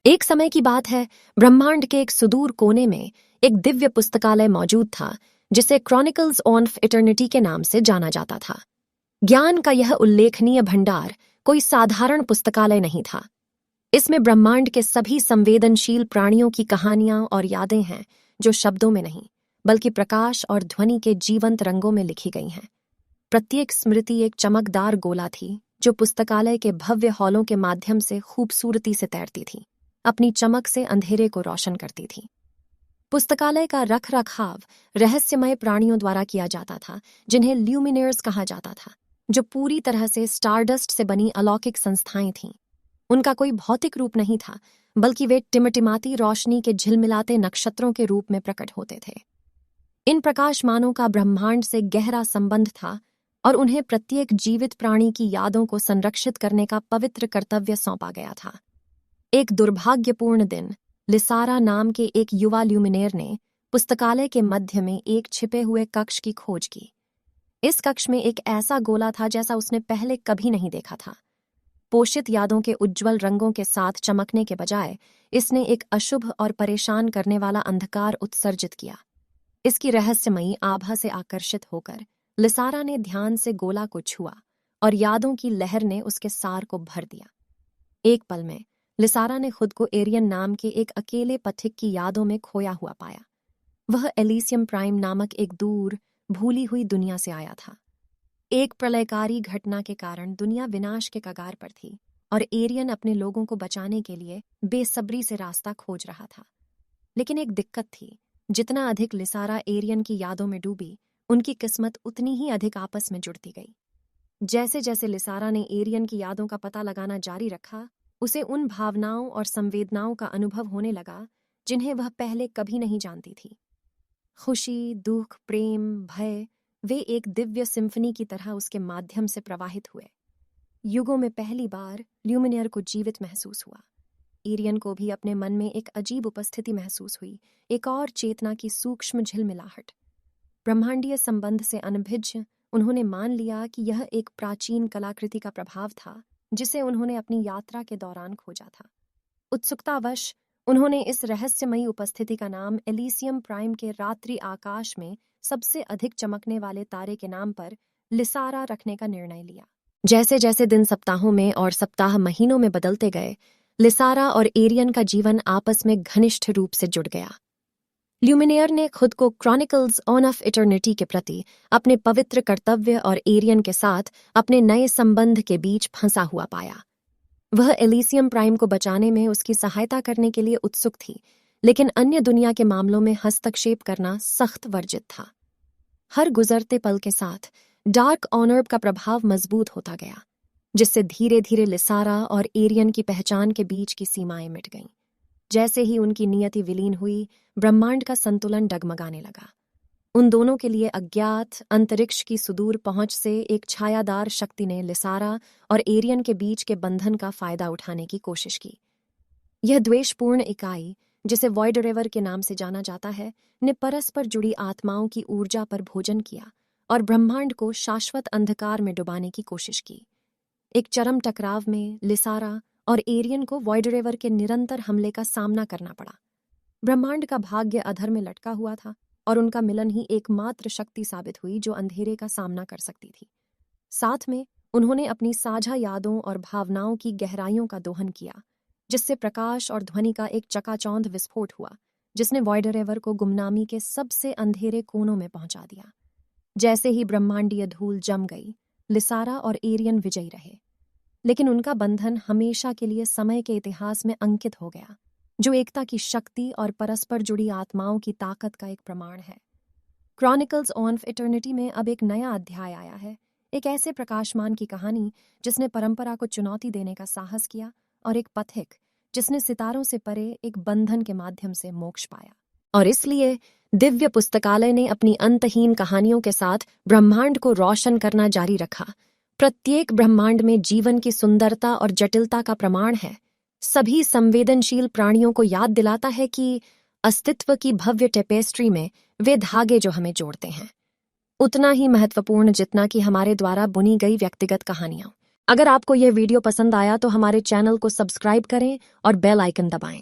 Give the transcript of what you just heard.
एक समय की बात है, ब्रह्मांड के एक सुदूर कोने में एक दिव्य पुस्तकालय मौजूद था जिसे क्रॉनिकल्स ऑफ इटर्निटी के नाम से जाना जाता था। ज्ञान का यह उल्लेखनीय भंडार कोई साधारण पुस्तकालय नहीं था। इसमें ब्रह्मांड के सभी संवेदनशील प्राणियों की कहानियां और यादें हैं जो शब्दों में नहीं बल्कि प्रकाश और ध्वनि के जीवंत रंगों में लिखी गई हैं। प्रत्येक स्मृति एक चमकदार गोला थी जो पुस्तकालय के भव्य हॉलों के माध्यम से खूबसूरती से तैरती थी, अपनी चमक से अंधेरे को रोशन करती थी। पुस्तकालय का रख रखाव रहस्यमय प्राणियों द्वारा किया जाता था जिन्हें ल्यूमिनेयर्स कहा जाता था, जो पूरी तरह से स्टारडस्ट से बनी अलौकिक संस्थाएं थीं। उनका कोई भौतिक रूप नहीं था, बल्कि वे टिमटिमाती रोशनी के झिलमिलाते नक्षत्रों के रूप में प्रकट होते थे। इन प्रकाशमानों का ब्रह्मांड से गहरा संबंध था और उन्हें प्रत्येक जीवित प्राणी की यादों को संरक्षित करने का पवित्र कर्तव्य सौंपा गया था। एक दुर्भाग्यपूर्ण दिन लिसारा नाम के एक युवा ल्यूमिनेयर ने पुस्तकालय के मध्य में एक छिपे हुए कक्ष की खोज की। इस कक्ष में एक ऐसा गोला था जैसा उसने पहले कभी नहीं देखा था। पोषित यादों के उज्ज्वल रंगों के साथ चमकने के बजाय इसने एक अशुभ और परेशान करने वाला अंधकार उत्सर्जित किया। इसकी रहस्यमयी आभा से आकर्षित होकर लिसारा ने ध्यान से गोला को छुआ और यादों की लहर ने उसके सार को भर दिया। एक पल में लिसारा ने खुद को एरियन नाम के एक अकेले पथिक की यादों में खोया हुआ पाया। वह एलिसियम प्राइम नामक एक दूर भूली हुई दुनिया से आया था। एक प्रलयकारी घटना के कारण दुनिया विनाश के कगार पर थी और एरियन अपने लोगों को बचाने के लिए बेसब्री से रास्ता खोज रहा था। लेकिन एक दिक्कत थी, जितना अधिक लिसारा एरियन की यादों में डूबी, उनकी किस्मत उतनी ही अधिक आपस में जुड़ती गई। जैसे जैसे लिसारा ने एरियन की यादों का पता लगाना जारी रखा, उसे उन भावनाओं और संवेदनाओं का अनुभव होने लगा जिन्हें वह पहले कभी नहीं जानती थी। खुशी, दुख, प्रेम, भय, वे एक दिव्य सिम्फनी की तरह उसके माध्यम से प्रवाहित हुए। युगों में पहली बार ल्यूमिनेयर को जीवित महसूस हुआ। एरियन को भी अपने मन में एक अजीब उपस्थिति महसूस हुई, एक और चेतना की सूक्ष्म झिलमिलाहट। ब्रह्मांडीय संबंध से अनभिज्ञ उन्होंने मान लिया कि यह एक प्राचीन कलाकृति का प्रभाव था जिसे उन्होंने अपनी यात्रा के दौरान खोजा था। उत्सुकतावश उन्होंने इस रहस्यमयी उपस्थिति का नाम एलिसियम प्राइम के रात्रि आकाश में सबसे अधिक चमकने वाले तारे के नाम पर लिसारा रखने का निर्णय लिया। जैसे जैसे दिन सप्ताहों में और सप्ताह महीनों में बदलते गए, लिसारा और एरियन का जीवन आपस में घनिष्ठ रूप से जुड़ गया। ल्यूमिनेयर ने खुद को क्रॉनिकल्स ऑफ इटर्निटी के प्रति अपने पवित्र कर्तव्य और एरियन के साथ अपने नए संबंध के बीच फंसा हुआ पाया। वह एलिसियम प्राइम को बचाने में उसकी सहायता करने के लिए उत्सुक थी, लेकिन अन्य दुनिया के मामलों में हस्तक्षेप करना सख्त वर्जित था। हर गुजरते पल के साथ डार्क ऑनर्ब का प्रभाव मजबूत होता गया, जिससे धीरे धीरे लिसारा और एरियन की पहचान के बीच की सीमाएं मिट गईं। जैसे ही उनकी नियति विलीन हुई, ब्रह्मांड का संतुलन डगमगाने लगा। उन दोनों के लिए अज्ञात अंतरिक्ष की सुदूर पहुंच से एक छायादार शक्ति ने लिसारा और एरियन के बीच के बंधन का फायदा उठाने की कोशिश की। यह द्वेषपूर्ण इकाई, जिसे वॉइड रिवर के नाम से जाना जाता है, ने परस्पर जुड़ी आत्माओं की ऊर्जा पर भोजन किया और ब्रह्मांड को शाश्वत अंधकार में डुबाने की कोशिश की। एक चरम टकराव में लिसारा और एरियन को वॉइड रिवर के निरंतर हमले का सामना करना पड़ा। ब्रह्मांड का भाग्य अधर में लटका हुआ था और उनका मिलन ही एकमात्र शक्ति साबित हुई जो अंधेरे का सामना कर सकती थी। साथ में उन्होंने अपनी साझा यादों और भावनाओं की गहराइयों का दोहन किया, जिससे प्रकाश और ध्वनि का एक चकाचौंध विस्फोट हुआ, जिसने वॉइड रिवर को गुमनामी के सबसे अंधेरे कोनों में पहुंचा दिया। जैसे ही ब्रह्मांडीय धूल जम गई, लिसारा और एरियन विजयी रहे, लेकिन उनका बंधन हमेशा के लिए समय के इतिहास में अंकित हो गया, जो एकता की शक्ति और परस्पर जुड़ी आत्माओं की ताकत का एक प्रमाण है। क्रॉनिकल्स ऑफ इटर्निटी में अब एक नया अध्याय आया है, एक ऐसे प्रकाशमान की कहानी जिसने परंपरा को चुनौती देने का साहस किया और एक पथिक जिसने सितारों से परे एक बंधन के माध्यम से मोक्ष पाया। और इसलिए दिव्य पुस्तकालय ने अपनी अंतहीन कहानियों के साथ ब्रह्मांड को रोशन करना जारी रखा। प्रत्येक ब्रह्मांड में जीवन की सुंदरता और जटिलता का प्रमाण है। सभी संवेदनशील प्राणियों को याद दिलाता है कि अस्तित्व की भव्य टेपेस्ट्री में वे धागे जो हमें जोड़ते हैं, उतना ही महत्वपूर्ण जितना कि हमारे द्वारा बुनी गई व्यक्तिगत कहानियां। अगर आपको यह वीडियो पसंद आया तो हमारे चैनल को सब्सक्राइब करें और बेल आइकन दबाएं।